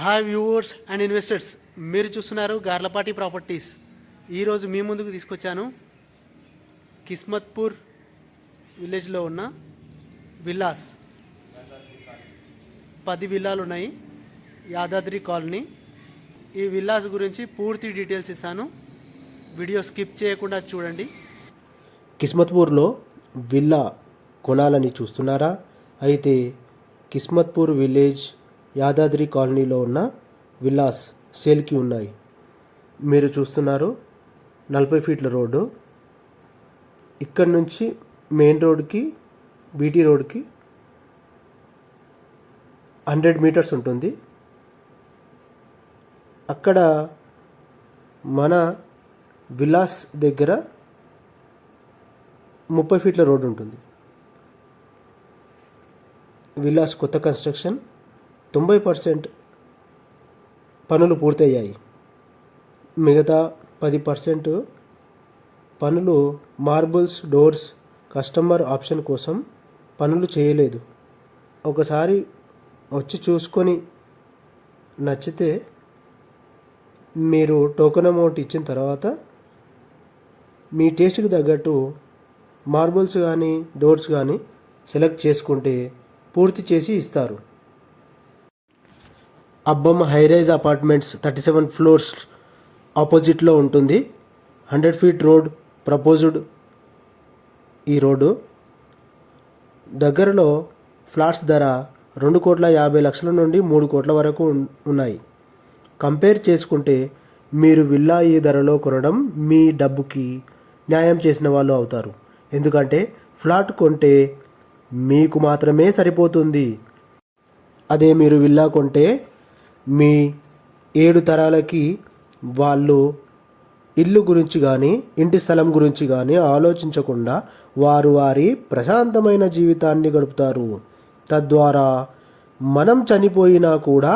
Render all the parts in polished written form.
Hi viewers and investors, మీరు చూస్తున్నారు Garlapati properties. ఈరోజు మీ ముందుకు తీసుకొచ్చాను కిస్మత్పూర్ విలేజ్లో ఉన్న విల్లాస్. 10 విల్లాలు ఉన్నాయి, యాదాద్రి కాలనీ. ఈ విల్లాస్ గురించి పూర్తి డీటెయిల్స్ ఇస్తాను, వీడియో స్కిప్ చేయకుండా చూడండి. కిస్మత్పూర్లో విల్లా కొనాలని చూస్తున్నారా? అయితే కిస్మత్పూర్ విలేజ్ యాదాద్రి కాలనీలో ఉన్న విల్లాస్ సేల్కి ఉన్నాయి. మీరు చూస్తున్నారు 40 ఫీట్ల రోడ్డు. ఇక్కడ నుంచి మెయిన్ రోడ్కి బీటీ రోడ్కి 100 మీటర్స్ ఉంటుంది. అక్కడ మన విల్లాస్ దగ్గర 30 ఫీట్ల రోడ్డు ఉంటుంది. విల్లాస్ కొత్త కన్స్ట్రక్షన్, 90% పనులు పూర్తయ్యాయి. మిగతా 10% పనులు మార్బుల్స్, డోర్స్, కస్టమర్ ఆప్షన్ కోసం పనులు చేయలేదు. ఒకసారి వచ్చి చూసుకొని నచ్చితే మీరు టోకెన్ అమౌంట్ ఇచ్చిన తర్వాత మీ టేస్ట్కి తగ్గట్టు మార్బుల్స్ కానీ డోర్స్ కానీ సెలెక్ట్ చేసుకుంటే పూర్తి చేసి ఇస్తారు. అబ్బమ్మ హైరైజ్ అపార్ట్మెంట్స్ 37 ఫ్లోర్స్ ఆపోజిట్లో ఉంటుంది. 100 ఫీట్ రోడ్ ప్రపోజ్డ్. ఈ రోడ్డు దగ్గరలో ఫ్లాట్స్ ధర 2,50,00,000 నుండి 3 కోట్ల వరకు ఉన్నాయి. కంపేర్ చేసుకుంటే మీరు విల్లా ఈ ధరలో కొనడం మీ డబ్బుకి న్యాయం చేసిన వాళ్ళు అవుతారు. ఎందుకంటే ఫ్లాట్ కొంటే మీకు మాత్రమే సరిపోతుంది. అదే మీరు విల్లా కొంటే మీ 7 తరాలకి వాళ్ళు ఇల్లు గురించి కానీ ఇంటి స్థలం గురించి కానీ ఆలోచించకుండా వారి ప్రశాంతమైన జీవితాన్ని గడుపుతారు. తద్వారా మనం చనిపోయినా కూడా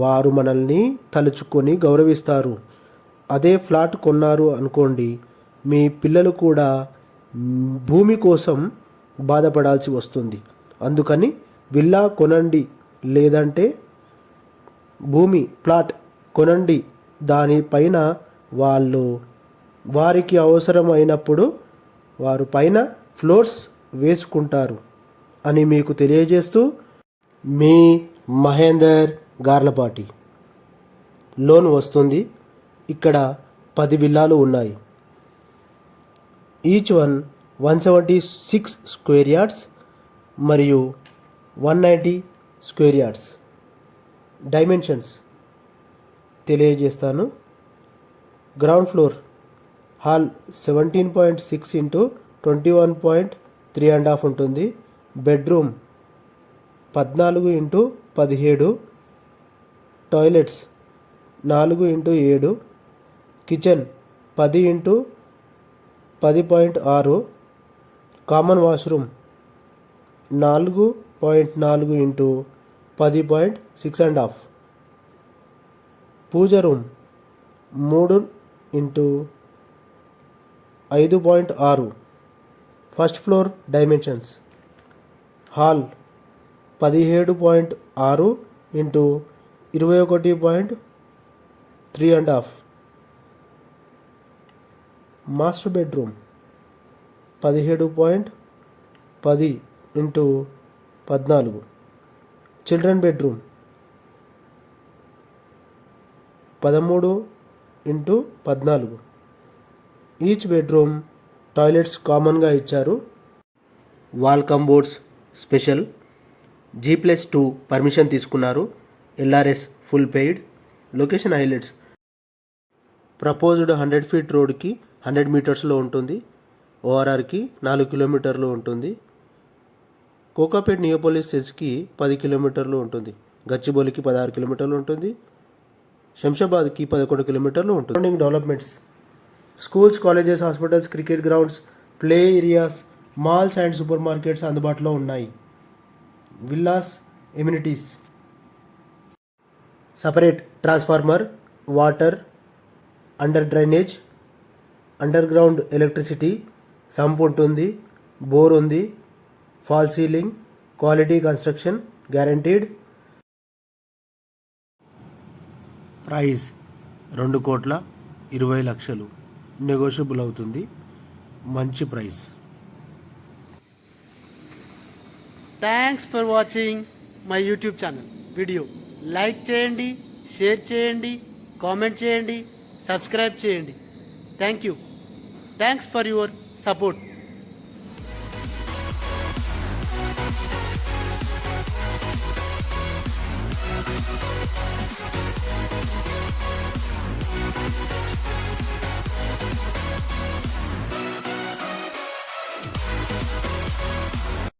వారు మనల్ని తలుచుకొని గౌరవిస్తారు. అదే ఫ్లాట్ కొన్నారు అనుకోండి, మీ పిల్లలు కూడా భూమి కోసం బాధపడాల్సి వస్తుంది. అందుకని విల్లా కొనండి, లేదంటే భూమి ప్లాట్ కొనండి. దానిపైన వారికి అవసరమైనప్పుడు వారు పైన ఫ్లోర్స్ వేసుకుంటారు అని మీకు తెలియజేస్తూ మీ మహేందర్ గార్లపాటి. లోన్ వస్తుంది. ఇక్కడ 10 విల్లాలు ఉన్నాయి. ఈచ్ వన్ 176 స్క్వేర్ యార్డ్స్ మరియు 190 స్క్వేర్ యార్డ్స్. డైమెన్షన్స్ తెలియజేస్తాను. గ్రౌండ్ ఫ్లోర్ హాల్ 17.6 ఇంటూ 21.3.5 ఉంటుంది. Bedroom 14 into 17. Toilets 4 into 7. Kitchen 10 into 10.6. Common washroom 4.4 into 10.6.5. Puja room 3 into 5.6. First floor dimensions hall 17.6 into 21.3.5. Master bedroom 17.10 into 14. Children bedroom 13 into 14. Each bedroom toilets కామన్గా ఇచ్చారు. Wall cupboards special. G+2 permission తీసుకున్నారు. LRS full paid. Location highlights. Proposed 100 feet రోడ్కి 100 మీటర్స్లో ఉంటుంది. ORRకి 4 కిలోమీటర్లు ఉంటుంది. Kokapet Neopolis సెస్కి 10 కిలోమీటర్లు ఉంటుంది. గచ్చిబౌలికి 16 కిలోమీటర్లు ఉంటుంది. శంషాబాద్కి 11 కిలోమీటర్లు ఉంటుంది. Surrounding developments, schools, colleges, hospitals, cricket grounds, play areas, malls and super markets అందుబాటులో ఉన్నాయి. Villas amenities: separate transformer, water, under drainage, under ground electricity, sump ఉంటుంది, బోర్ ఉంది, fall ceiling, quality construction guaranteed. Price 2,20,00,000 negotiable అవుతుంది. మంచి price. Thanks for watching my YouTube channel. Video like చేయండి, share చేయండి, comment చేయండి, subscribe చేయండి. Thank you. Thanks for your support.